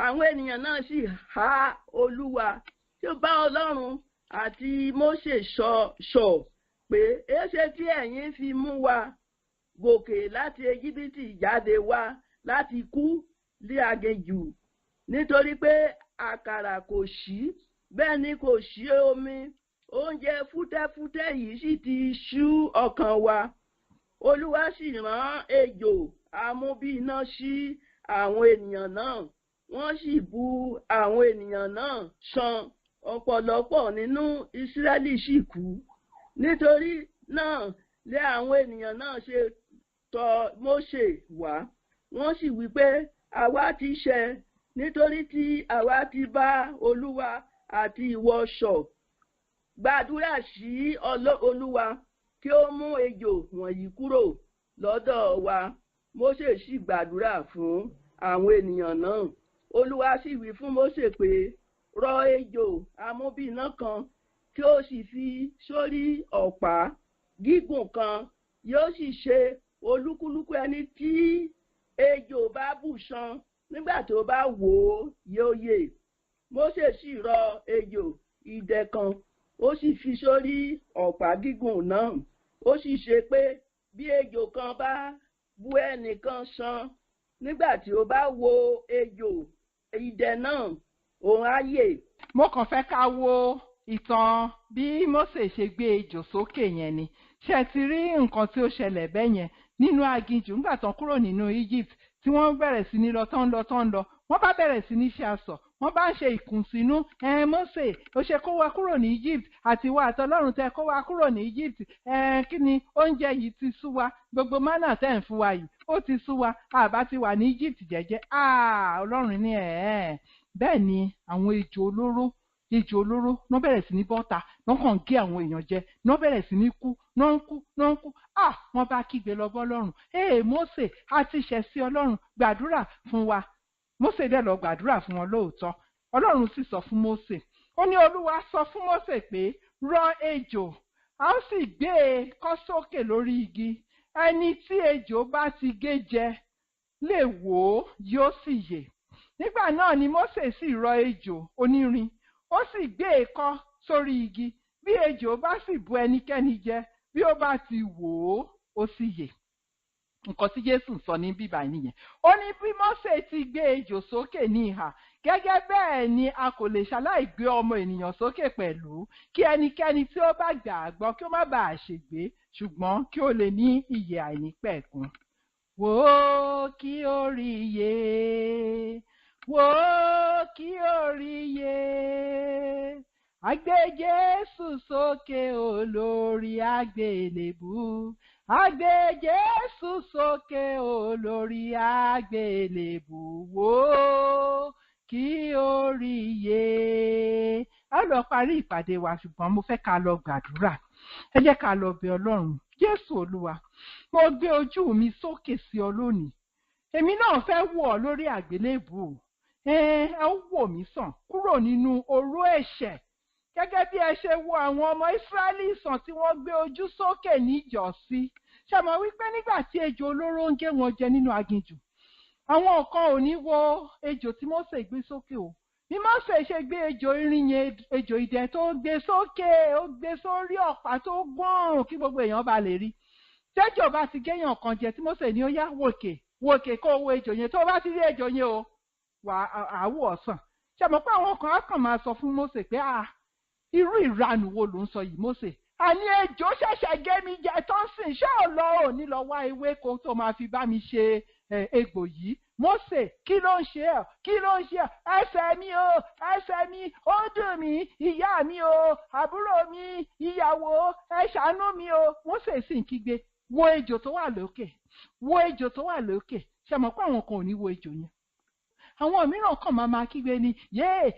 àwọn ènìyàn náà sì há Olúwa tí ó bá Ọlọ́run àti Mósè sọ pé èéṣe tí ẹ̀yin fi mú wa gòkè láti Éjíbítì jáde wá láti kú ní aginjù? Nítorí pé àkàrà kò sí, bẹ́ẹ̀ ni kò sí omi. Oúnjẹ fútẹ́fútẹ́ yìí sì ti ṣú ọkàn wa. Olúwa sì rán ejò amúbíiná sí àwọn ènìyàn náà. Wọ́n sì bu àwọn ènìyàn náà sàn. Ọ̀pọ̀lọpọ̀ nínú Ísírẹ́lì sì kú. Nítorí náà lé àwọn ènìyàn náà ṣe tọ̀ Mósè wá. Wọ́n sì wí pé àwa ti ṣẹ̀, nítorí tí àwa ti bá Olúwa àti ìwọ ṣọ̀. Gbàdúrà sí Olúwa kí ó mú ejò wọ̀nyí kúrò lọ́dọ̀ wa. Mósè sì gbàdúrà fún àwọn ènìyàn náà. Olúwa sì wí fún Mósè pé rọ ejò amúbíiná kan kí ó sì fi sórí ọ̀pá gígùn kan. Yóò sì ṣe olúkúlùkù ẹni tí ejò bá bù sàn, nígbà tó bá wò ó yóò yè. Mósè sì rọ ejò idẹ kan, ó sì fi sórí ọ̀pá gígùn náà. Ó sì ṣe pé bí ejò kan bá bú ẹnìkan sàn, nígbà tí ó bá wo ejò idẹ náà, òun á yè. Mo kàn fẹ́ ká wo ìtàn bí Mósè ṣe gbé ejò sókè yẹn ni. Ṣé ti rí nǹkan tí ó ṣẹlẹ̀ bẹ́ẹ̀ yẹn nínú aginjù nígbà tán kúrò nínú Egypt, tí wọ́n bẹ̀rẹ̀ sí ní lọ tán lọ, wọ́n bá bẹ̀rẹ̀ sí ní ṣe asọ̀, wọ́n bá ń ṣe ìkùnsínú. Mósè, ó ṣe kó wa kúrò ní Egypt, àti wa àtọlọ́run tẹ kó wa kúrò ní Egypt. Kí ni oúnjẹ yìí ti sú wa, gbogbo mánà tẹ̀ ń fún wa yìí ó ti sú wa, àbá ti wà ní Egypt jẹ́jẹ́. Ọlọ́run ní bẹ́ẹ̀ ni àwọn ejò olóró wọ́n bẹ̀rẹ̀ sí ní bọ́ta, wọ́n kàn gé àwọn èèyàn jẹ, wọ́n bẹ̀rẹ̀ sí ní kú, wọ́n ń kú. Wọ́n bá kígbe lọ bọ́lọ́run. Mósè, a ti ṣẹ̀ sí Ọlọ́run, gbàdúrà fún wa. Mósè dẹ̀ lọ gbàdúrà fún wọn lóòótọ́. Ọlọ́run sì sọ fún Mósè. Ó ní Olúwa sọ fún Mósè pé rọ ejò, a ó sì gbé e kọ́ sókè lórí igi. Ẹni tí ejò bá ti gé jẹ lè wò ó, yóò sì yè. Nígbà náà ni Mósè sì rọ ejò onírin, ó sì gbé e kọ́ sórí igi. Bí ejò bá sì bu ẹnikẹ́ni jẹ, bí ó bá ti wò ó, ó sì yè. Nǹkan tí Jésù sọ ní bíbá nìyẹn. Ó ní bí Mósè ti gbé ejò sókè ní ìhà, gẹ́gẹ́ bẹ́ẹ̀ ni a kò lè ṣaláì gbé ọmọ ènìyàn sókè pẹ̀lú, kí ẹnikẹ́ni tí ó bá gbà á gbọ́ kí ó má bàa ṣègbé, ṣùgbọ́n kí ó lè ní ìyè àìnípẹ̀kun. Wò ó kí ó rí iye, wò ó kí ó rí iye. A gbé Jésù sókè olórí àgbélébù. A gbé Jésù sókè olórí àgbélébù. Wò ó kí ó rí iye. A lọ parí ìpàdé wa, ṣùgbọ́n mo fẹ́ ká lọ gbàdúrà. Ẹ jẹ́ ká lọ bẹ̀ Ọlọ́run. Jésù Olúwa, mo gbé ojú mi sókè sí ọ lónìí. Èmi náà fẹ́ wò ọ́ lórí àgbélébù. Ẹ wò mí sàn kúrò nínú oró ẹ̀ṣẹ̀. Gẹ́gẹ́ bí ẹ ṣe wo àwọn ọmọ Ísírẹ́lì sàn tí wọ́n gbé ojú sókè níjọ́sí. Ṣé mọ̀ wípé nígbà tí ejò olóró ń gé wọn jẹ nínú aginjù, àwọn kan ò ní wo ejò tí Mósè gbé sókè o. Bí Mósè ṣe gbé ejò irin yẹn, ejò idẹ tó gbé sókè, ó gbé sórí ọ̀pá tó gbọ́n kí gbogbo èèyàn bá lè rí. Tẹ́jọ́ bá ti géèyàn kan jẹ tí Mósè ní ó yá wòkè kó wo ejò yẹn, tó bá ti rí ejò yẹn o, wà àwọ̀ ọ̀sán. Ṣé mọ̀ pé àwọn kan á kàn máa sọ fún Mósè pé irú ìranù wo ló ń sọ yìí Mósè? Àní ejò ṣẹ̀ṣẹ̀ gé mi jẹ tó ń sìn, ṣé ò lọ òní lọ wá ewé kó tó máa fi bá mi ṣe egbò yìí? Mósè, kí ló ń ṣe ọ́? Kí ló ń ṣe ọ́? Ẹsẹ̀ mi o, ẹsẹ̀ mi, ó dùn mí, ìyá mi o, àbúrò mi, ìyàwó, ẹ ṣàánú mi o. Mósè sì ń kígbe, wo ejò tó wà lókè, wo ejò tó wà lókè. Ṣé mọ̀ pé àwọn kan ò ní wo ejò yẹn? Àwọn mìíràn kàn máa kígbe ni yéè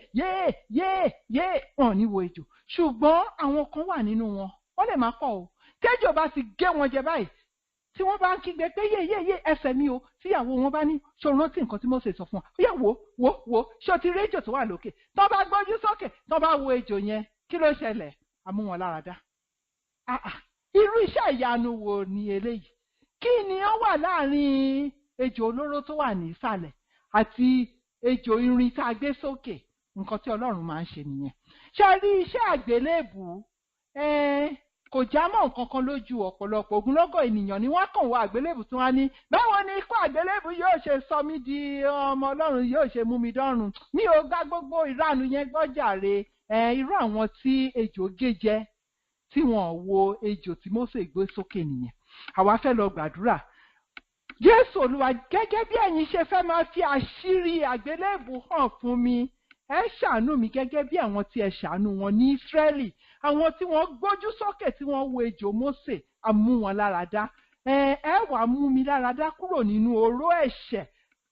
wọn ò ní wo ejò. Ṣùgbọ́n àwọn kan wà nínú wọn, wọ́n lè má pọ̀ o. Tẹ́jọ́ bá ti gé wọn jẹ báyìí, tí wọ́n bá ń kígbe pé yé ẹsẹ̀ mi o, tíyàwó wọn bá ní ṣé o rántí nǹkan tí Mósè sọ fún wa? Ó yá wò ṣé o ti rí ejò tó wà lókè? Tó bá gbójú sókè, tó bá wo ejò yẹn, kí ló ṣẹlẹ̀? A mú wọn lára dá. Irú iṣẹ́ ìyanu wo ni eléyìí? Kí ni ó wà láàrin ejò olóró tó wà ní ìsàlẹ̀ àti ejò irin tá a gbé sókè? Nǹkan tí Ọlọ́run máa ń ṣe nìyẹn. Ṣé rí iṣẹ́ àgbélébù kò já mọ́ nǹkan kan lójú ọ̀pọ̀lọpọ̀ ogunlọ́gọ̀ ènìyàn ni wọ́n kàn wọ àgbélébù tí wọ́n á ní báwo ni ikú àgbélébù yóò ṣe sọ mí di ọmọ Ọlọ́run, yóò ṣe mú mi dọ́run. Mi ò gbà gbogbo ìranu yẹn gbọ́ jàre. Irú àwọn tí ejò gé jẹ tí wọ́n wo ejò tí Mósè gbé sókè nìyẹn. Àwa fẹ́ lọ gbàdúrà. Jésù Olúwa, gẹ́gẹ́ bí ẹ̀yin ṣe fẹ́ máa fi àṣírí àgbélébù hàn fún mi, ẹ ṣàánú mi gẹ́gẹ́ bí àwọn tí ẹ ṣàánú wọn ní Ísírẹ́lì, àwọn tí wọ́n gbójú sókè tí wọ́n wo ejò Mósè, a mú wọn lára dá. Ẹ wá mú mi lára dá kúrò nínú oró ẹ̀ṣẹ̀,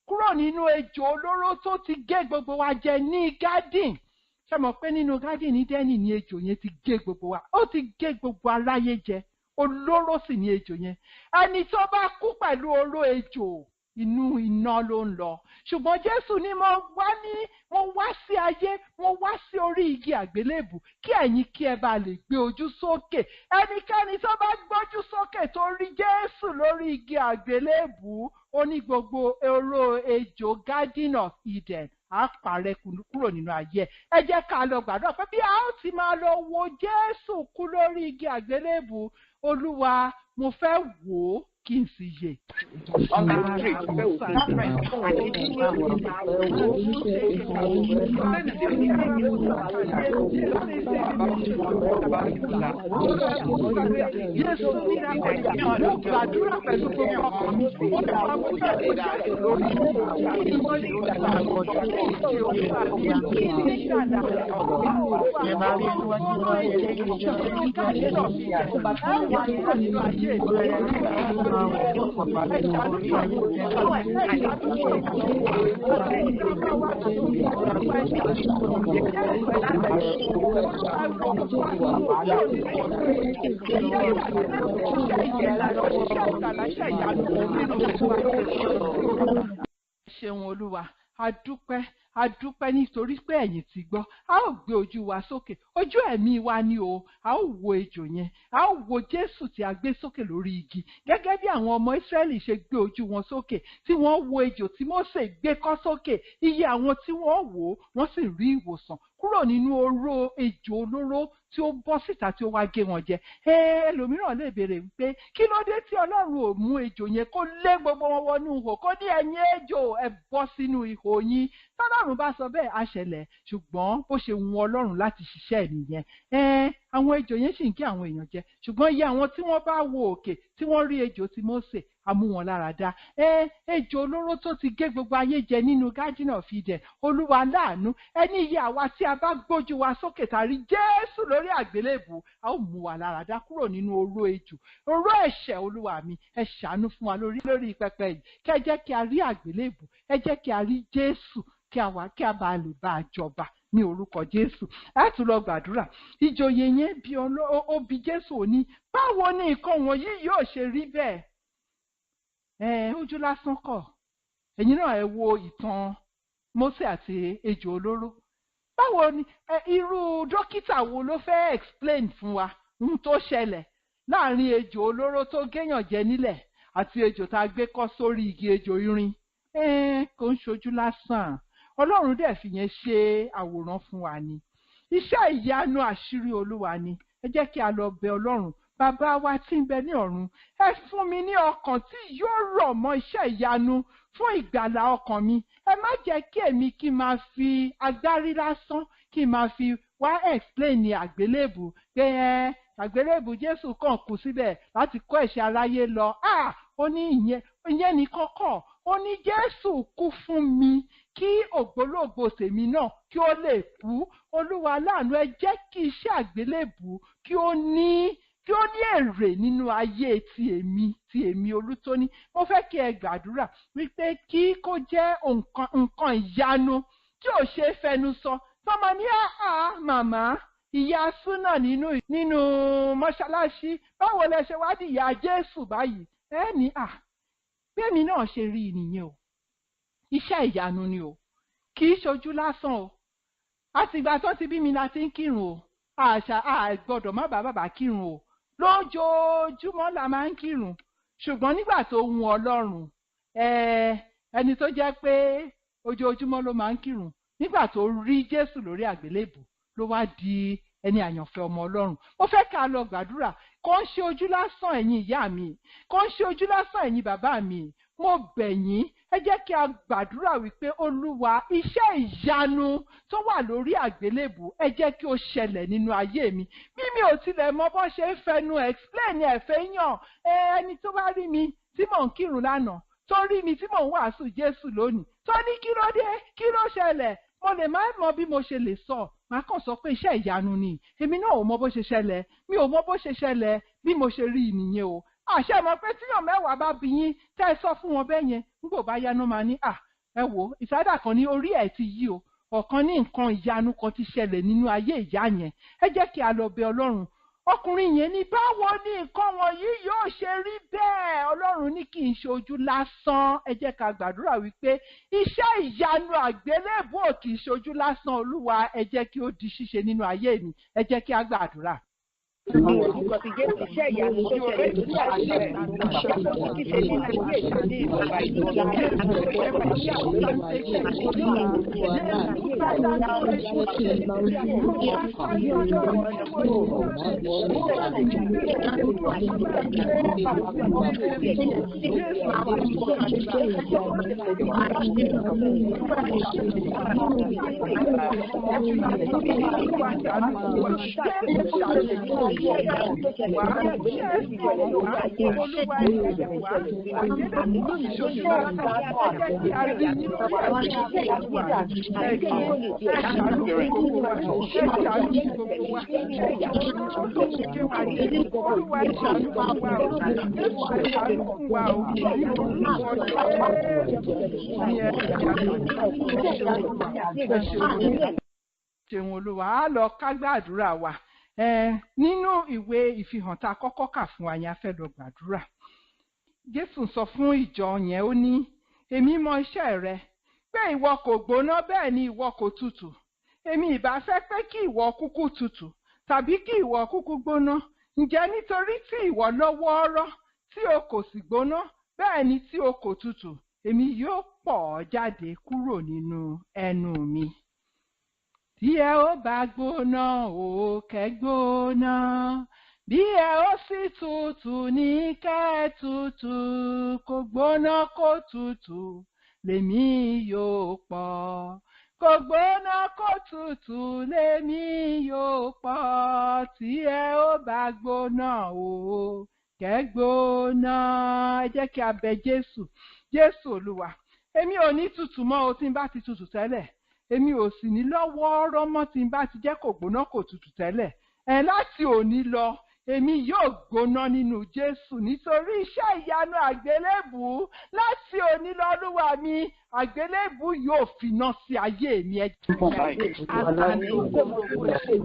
kúrò nínú ejò olóró tó ti gé gbogbo wa jẹ ní gádìn. Ṣé mọ̀ pé nínú gádìn ní Dẹ́nì ni ejò yẹn ti gé gbogbo wa, ó ti gé gbogbo aráyé jẹ. Olóró sì ni ejò yẹn. Ẹni tó bá kú pẹ̀lú oró ejò, inú iná ló ń lọ. Ṣùgbọ́n Jésù ní mo wá sí ayé, mo wá sí orí igi àgbélébù kí ẹ̀yin kí ẹ bá lè gbé ojú sókè. Ẹnikẹ́ni tó bá gbójú sókè tó rí Jésù lórí igi àgbélébù, ó ní gbogbo oró ejò Garden of Eden á parẹ́ kúrò nínú ayé. Ẹ jẹ́ ká lọ gbàdúrà pé bí a ó ti máa lọ wo Jésù kú lórí igi àgbélébù, Olúwa, mo fẹ́ wò ó kí n sì yè. Ṣeun Olúwa, a dúpẹ́ a dúpẹ́ nítorí pé ẹ̀yin ti gbọ́. A ó gbé ojú wa sókè, ojú ẹ̀mí wa ni o. A ó wo ejò yẹn, a ó wo Jésù tí a gbé sókè lórí igi. Gẹ́gẹ́ bí àwọn ọmọ Ísírẹ́lì ṣe gbé ojú wọn sókè, tí wọ́n wo ejò tí Mósè gbé kọ́ sókè. Iye àwọn tí wọ́n wò ó, wọ́n sì rí ìwòsàn kúrò nínú oró ejò olóró tí ó bọ́ síta tí ó wá gé wọn jẹ. Ẹlòmíràn lè béèrè wípé kí ló dé tí Ọlọ́run ò mú ejò yẹn kó lé gbogbo wọn wọnú ihò, kó ní ẹ̀yin ejò ẹ bọ́ sínú ihò yín. Tọ́lọ́run bá sọ bẹ́ẹ̀ á ṣẹlẹ̀, ṣùgbọ́n bó ṣe wù Ọlọ́run láti ṣiṣẹ́ nìyẹn. Àwọn ejò yẹn sì ń gé àwọn èèyàn jẹ, ṣùgbọ́n iye àwọn tí wọ́n bá wo òkè tí wọ́n rí ejò tí Mósè á mú wọn lára dá. Ejò olóró tó ti gé gbogbo ayé jẹ nínú Garden of Eden, Olúwa láàánú, ẹni iye àwa tí a bá gbójú wa sókè tàrí Jésù lórí àgbélébùú, a ó mú wa lára dá kúrò nínú oró ejò, oró ẹ̀ṣẹ̀. Olúwa mi, ẹ ṣàánú fún wa lórí pẹpẹ yìí, kẹ́ jẹ́ kí a rí àgbélébùú, ẹ jẹ́ kí a rí Jésù, kí a bá lè bá a jọba ní orúkọ Jésù. A tún lọ gbàdúrà. Ìjòyè yẹn ó bi Jésù, ó ní báwo ni nǹkan wọ̀nyí yóò ṣe rí bẹ́ẹ̀? Ojú lásán kọ́. Ẹ̀yin náà ẹ wo ìtàn Mósè àti ejò olóró. Báwo ni irú dókítà wo ló fẹ́ explain fún wa ohun tó ṣẹlẹ̀ láàrin ejò olóró tó géèyàn jẹ nílẹ̀ àti ejò tá a gbé kọ́ sórí igi, ejò irin? Kò ń ṣojú lásán. Ọlọ́run dẹ̀ fi yẹn ṣe àwòrán fún wa ni. Iṣẹ́ ìyanu àṣírí Olúwa ni. Ẹ jẹ́ kí a lọ bẹ Ọlọ́run. Bàbá wa tí ń bẹ ní ọ̀run, ẹ fún mi ní ọkàn tí yóò rọ̀ mọ́ iṣẹ́ ìyanu fún ìgbàlà ọkàn mi. Ẹ má jẹ́ kí èmi kí n máa fi agbárí lásán kí n máa fi wá explain ní àgbélébù pé àgbélébù Jésù kàn kú síbẹ̀ láti kó ẹ̀ṣẹ̀ aráyé lọ. Ó ní ìyẹn ní kọ́kọ́. Ó ní Jésù kú fún mi kí ògbólógbò tèmi náà kí ó lè kú. Olúwa láàánú, ẹ jẹ́ kí iṣẹ́ àgbélébù kí ó ní èrè nínú ayé ti èmi Olútóní. Mo fẹ́ kí ẹ gbàdúrà wípé kí kó jẹ́ nǹkan ìyanu tí ò ṣe é fẹnu sọ. Tọ́mọ ní màmá, ìyá Súnà nínú mọ́ṣáláṣí, báwo lẹ ṣe wá di ìyá Jésù báyìí? Ní bẹ́ẹ̀mi náà ṣe rí nìyẹn o. Iṣẹ́ ìyanu ni o, kì í ṣojú lásán o. Àtìgbà tó ti bí mi la ti ń kírun o. Gbọ́dọ̀ má bá bàbá kírun o. Lójoojúmọ́ la máa ń kírun. Ṣùgbọ́n nígbà tó wù Ọlọ́run, ẹni tó jẹ́ pé ojoojúmọ́ ló máa ń kírun, nígbà tó rí Jésù lórí àgbélébù ló wá di ẹni àyànfẹ́ ọmọ Ọlọ́run. Mo fẹ́ ká lọ gbàdúrà. Kò ń ṣe ojú lásán ẹ̀yin ìyá mi, kò ń ṣe ojú lásán ẹ̀yin bàbá mi. Mo bẹ̀ yín, ẹ jẹ́ kí a gbàdúrà wípé Olúwa, iṣẹ́ ìyanu tó wà lórí àgbélébù, ẹ jẹ́ kí ó ṣẹlẹ̀ nínú ayé mi. Bí mi ò tilẹ̀ mọ bó ṣe ń fẹnu explain ẹ̀fẹ́ yàn, ẹni tó bá rí mi tí mò ń kírun lánàá, tó rí mi tí mò ń wàásù Jésù lónìí, tó ní kí ló dé, kí ló ṣẹlẹ̀, mo lè má mọ bí mo ṣe lè sọ. Màá kàn sọ pé iṣẹ́ ìyanu ni. Èmi náà ò mọ bó ṣe ṣẹlẹ̀, mi ò mọ bó ṣe ṣẹlẹ̀, bí mo ṣe rí nìyẹn o. Àṣẹ mọ̀ pé tíyàn mẹ́wàá bá bí yín tẹ́ ẹ sọ fún wọn bẹ́ẹ̀ yẹn, nígbà bá yáná máa ní ẹ wò ìsádà kan ní orí ẹ̀ ti yí o, ọ̀kan ní nǹkan ìyanu kan ti ṣẹlẹ̀ nínú ayé ìyá yẹn. Ẹ jẹ́ kí a lọ bẹ Ọlọ́run. Ọkùnrin yẹn ní báwo ni nǹkan wọ̀nyí yóò ṣe rí bẹ́ẹ̀? Ọlọ́run ní kì í ṣe ojú lásán. Ẹ jẹ́ ká gbàdúrà wípé iṣẹ́ ìyanu àgbélébù ò kì í ṣe ojú lásán. Olúwa, ẹ jẹ́ kí ó di ṣíṣe nínú ayé mi. Ẹ jẹ́ kí a gbàdúrà. Ní orúkọ ti Jésù, iṣẹ́ ìyanu tó ṣẹlẹ̀ lórí àṣẹ kíṣe ní ayé ìṣàdé ìjọba ìjọba Ṣeun Olúwa, á lọ ká gbàdúrà wa. Nínú ìwé ìfihàn tá a kọ́kọ́ kà fún wa yẹn, a fẹ́ lọ gbàdúrà. Jésù sọ fún ìjọ yẹn, ó ní èmi mọ iṣẹ́ rẹ, pé ìwọ kò gbóná bẹ́ẹ̀ ni ìwọ kò tutù. Èmi ìbá fẹ́ pé kí ìwọ kúkú tutù tàbí kí ìwọ kúkú gbóná. Ǹjẹ́ nítorí tí ìwọ lọ́wọ́ọ́rọ́ tí o kò sì gbóná bẹ́ẹ̀ ni tí o kò tutù, èmi yóò pọ̀ ọ́ jáde kúrò nínú ẹnu mi. Bí ẹ ó bá gbóná o kẹ́ gbóná, bí ẹ ó sì tutù ní kẹ́ tutù, kò gbóná kò tutù lèmi yóò pọ̀. Kò gbóná kò tutù lèmi yóò pọ̀. Tí ẹ ó bá gbóná o kẹ́ gbóná. Ẹ jẹ́ kí a bẹ Jésù. Jésù Olúwa, èmi ò ní tutù mọ́ o tí n bá ti tutù tẹ́lẹ̀. Èmi ò sì ní lọ́wọ́ọ́rọ́ mọ́ tí n bá ti jẹ́ kò gbóná kò tutù tẹ́lẹ̀. Láti òní lọ, èmi yóò gbóná nínú Jésù nítorí iṣẹ́ ìyanu àgbélébù. Láti òní lọ, Olúwa mi, àgbélébù yóò finá sí ayé mi. Ẹ jẹ́ kí ayé àtàní ògbólógbò ṣe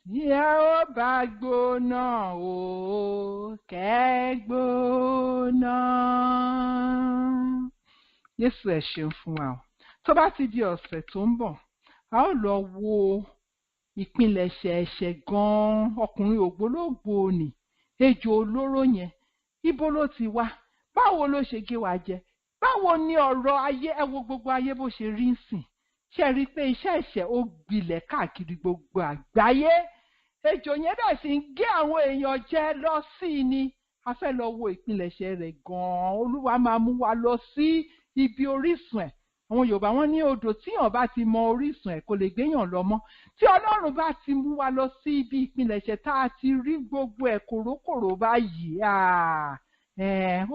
Tí ẹ ó bá gbóná o kẹ́ gbóná. Jésù ẹ ṣeun fún wa o. Tó bá ti di ọ̀sẹ̀ tó ń bọ̀, a ó lọ wo ìpilẹ̀ṣẹ̀ ẹ̀ṣẹ̀ gan-an. Ọkùnrin ògbólógbò ni ejò olóró yẹn. Ibo ló ti wá? Báwo ló ṣe gé wa jẹ? Báwo ni ọ̀rọ̀ ayé, ẹ wo gbogbo ayé bó ṣe rí ń sìn? Ṣé rí i pé iṣẹ́ ẹ̀ṣẹ̀ ó gbilẹ̀ káàkiri gbogbo àgbáyé? Ejò yẹn bẹ́ẹ̀ sì ń gé àwọn èèyàn jẹ lọ sí i ni. A fẹ́ lọ wo ìpilẹ̀ṣẹ̀ rẹ̀ gan-an. Olúwa máa mú wa lọ sí ibi orísun ẹ̀. Àwọn Yorùbá wọ́n ní odò tíyàn bá ti mọ orísun ẹ̀ kò lè gbéyàn lọ mọ́. Tí Ọlọ́run bá ti mú wa lọ sí ibi ìpilẹ̀ṣẹ̀ tá a ti rí gbogbo ẹ̀ kòrókòró báyìí,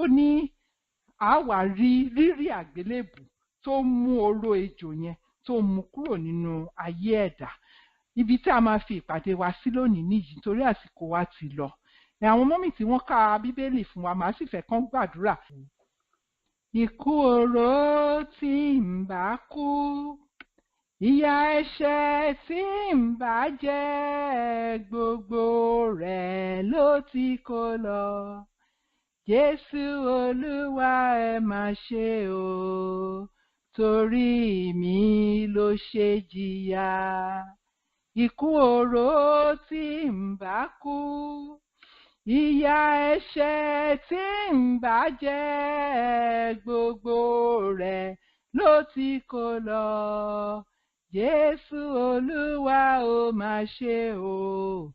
ó ní a wà rí rírì àgbélébù tó mú oró ejò yẹn tó mú kúrò nínú ayé ẹ̀dá. Ibi tí a máa fi ìpàdé wa sí lónìí nìyí torí àsìkò wa ti lọ. Àwọn mọ́mì tí wọ́n ka Bíbélì fún wa màá sì fẹ́ kán gbàdúrà. Ikú oró tí ń bá kú, ìyà ẹ̀ṣẹ̀ tí ń bá jẹ, gbogbo rẹ̀ ló ti kó lọ. Jésù Olúwa ẹ má ṣe o, torí mi ló ṣe jìyà. Ikú oró tí ń bá kú, ìyà ẹ̀ṣẹ̀ tí ń bá jẹ, gbogbo rẹ̀ ló ti kó lọ. Jésù Olúwa ó má ṣe o,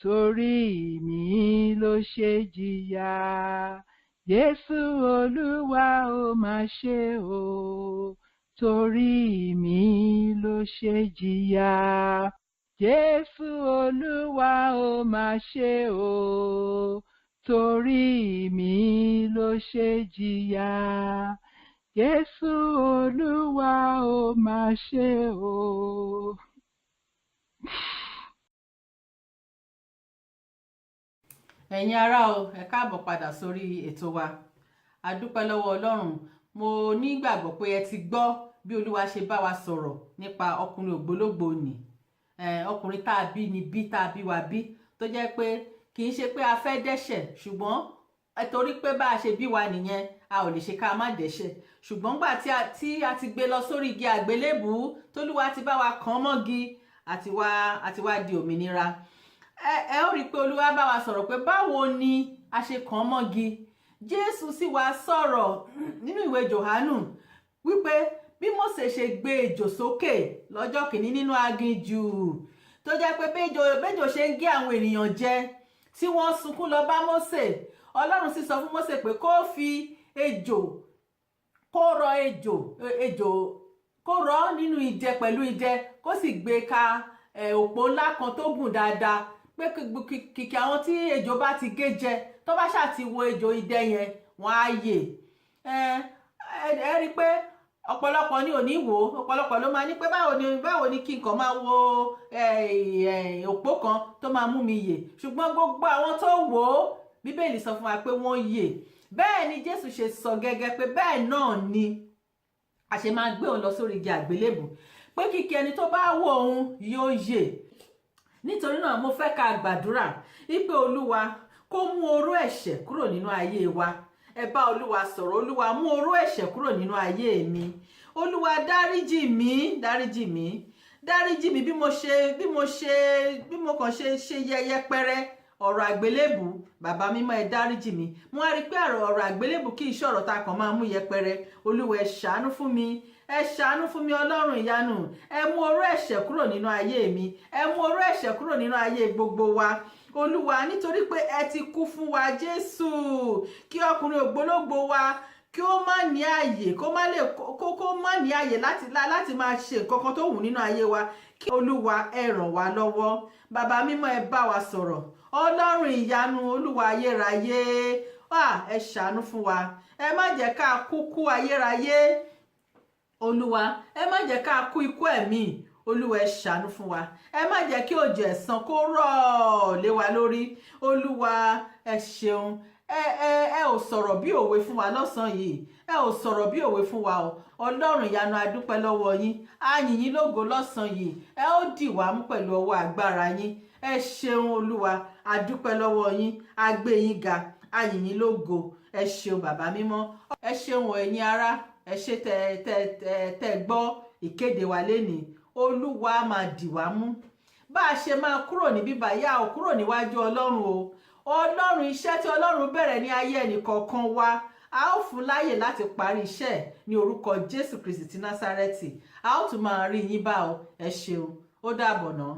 torí mi ló ṣe jìyà. Jésù Olúwa ó má ṣe o, torí mi ló ṣe jìyà. Jésù Olúwa ó má ṣe o, torí mi ló ṣe jìyà. Jésù Olúwa ó má ṣe o. Ẹ̀yin ará o, ẹ káàbọ̀ padà sórí ètò wa. A dúpẹ́ lọ́wọ́ Ọlọ́run. Mo nígbàgbọ́ pé ẹ ti gbọ́ bí Olúwa ṣe bá wa sọ̀rọ̀ nípa ọkùnrin ògbólógbò nì. Ọkùnrin tá a bí ni bí tá a bí wa bí, tó jẹ́ pé kì í ṣe pé a fẹ́ dẹ́ṣẹ̀, ṣùgbọ́n torí pé bá a ṣe bí wa nìyẹn a ò lè ṣe ká má dẹ́ṣẹ̀. Ṣùgbọ́n gbà tí a ti gbé lọ sórí igi àgbélébùú, tólúwa ti bá wa kàn mọ́gi, àti wá di òmìnira. Ẹ ó rí i pé Olúwa bá wa sọ̀rọ̀ pé báwo ni a ṣe kàn mọ́gi. Jésù sì wá sọ̀rọ̀ nínú ìwé Jòhánù wípé bí Mósè ṣe gbé ejò sókè lọ́jọ́ kìíní nínú aginjù, tó jẹ́ pé béjò ṣe ń gé àwọn ènìyàn jẹ tí wọ́n sunkún lọ bá Mósè, Ọlọ́run sì sọ fún Mósè pé kó fi ejò, kó rọ ejò kó rọ nínú idẹ pẹ̀lú idẹ, kó sì gbé ka òpó ńlá kan tó gùn dáadáa pé kìkì àwọn tí ejò bá ti gé jẹ tó bá ṣáà ti wo ejò idẹ yẹn wọ́n á yè. ẹ rí i pé ọ̀pọ̀lọpọ̀ ni ò ní wò ó, ọ̀pọ̀lọpọ̀ ló máa ní pé báwo ni kí n kàn máa wo òpó kan tó máa mú mi yè, ṣùgbọ́n gbogbo àwọn tó wò ó bíbélì sọ fún wa pé wọ́n yè. Bẹ́ẹ̀ ni Jésù ṣe sọ gẹ́gẹ́ pé bẹ́ẹ̀ náà ni a ṣe máa gbé òun lọ sórí igi àgbélébù pé kìkì ẹni tó bá wò òun yóò yè. Nítorí náà mo fẹ́ ká gbàdúrà wípé Olúwa kó mú oró ẹ̀ṣẹ̀ kúrò nínú ayé wa. Ẹ bá Olúwa sọ̀rọ̀, Olúwa mú oró ẹ̀ṣẹ̀ kúrò nínú ayé mi. Olúwa dáríjì mí, dáríjì mí, dáríjì mí bí mo kàn ṣe yẹpẹrẹ ọ̀rọ̀ àgbélébù. Bàbá mímọ́ ẹ dáríjì mí. Mo wá rí pé ọ̀rọ̀ àgbélébù kì í ṣe ọ̀rọ̀ tá kàn máa mú yẹpẹrẹ. Olúwa ẹ ṣàánú fún mi, ẹ ṣàánú fún mi Ọlọ́run ìyanu. Ẹ mú oró ẹ̀ṣẹ̀ kúrò nínú ayé mi, ẹ mú oró ẹ̀ṣẹ̀ kúrò nínú ayé gbogbo wa. Olúwa, nítorí pé ẹ ti kú fún wa Jésù, kí ọkùnrin ògbólógbò wa kí ó má ní àyè, kó má ní àyè láti máa ṣe nǹkan kan tó wù nínú ayé wa. Kí Olúwa ẹ ràn wá lọ́wọ́. Bàbá mímọ́ ẹ bá wa sọ̀rọ̀. Ọlọ́run ìyanu, Olúwa ayérayé, ẹ ṣàánú fún wa. Ẹ má jẹ́ ká kú ayérayé. Olúwa, ẹ má jẹ́ ká kú ikú ẹ̀mí. Olúwa ẹ ṣàánú fún wa. Ẹ má jẹ́ kí òjò ẹ̀san kó rọ̀ lé wa lórí. Olúwa ẹ ṣeun. Ẹ ò sọ̀rọ̀ bí òwe fún wa lọ́sàn-án yìí. Ẹ ò sọ̀rọ̀ bí òwe fún wa o. Ọlọ́run ìyanu, a dúpẹ́ lọ́wọ́ yín. A yìn yín lógo lọ́sàn-án yìí. Ẹ ó dì wá mú pẹ̀lú ọwọ́ agbára yín. Ẹ ṣeun Olúwa, a dúpẹ́ lọ́wọ́ yín. A gbé yín ga, a yìn yín lógo. Ẹ ṣeun bàbá mímọ́. Ẹ ṣeun ẹ̀yin ará. Ẹ ṣé tẹ́ gbọ́ ìkéde wa lénìí. Olúwa máa dì wá mú. Bá a ṣe máa kúrò ní bíbá yá ò kúrò níwájú Ọlọ́run o. Ọlọ́run, iṣẹ́ tí Ọlọ́run bẹ̀rẹ̀ ní ayé ẹnìkọ̀ọ̀kan wa, a ó fún láyè láti parí iṣẹ́ ní orúkọ Jésù Kristi ti Násárẹ́tì. A ó tún máa rí yín bá o. Ẹ ṣeun. Ó dàbọ̀ náà.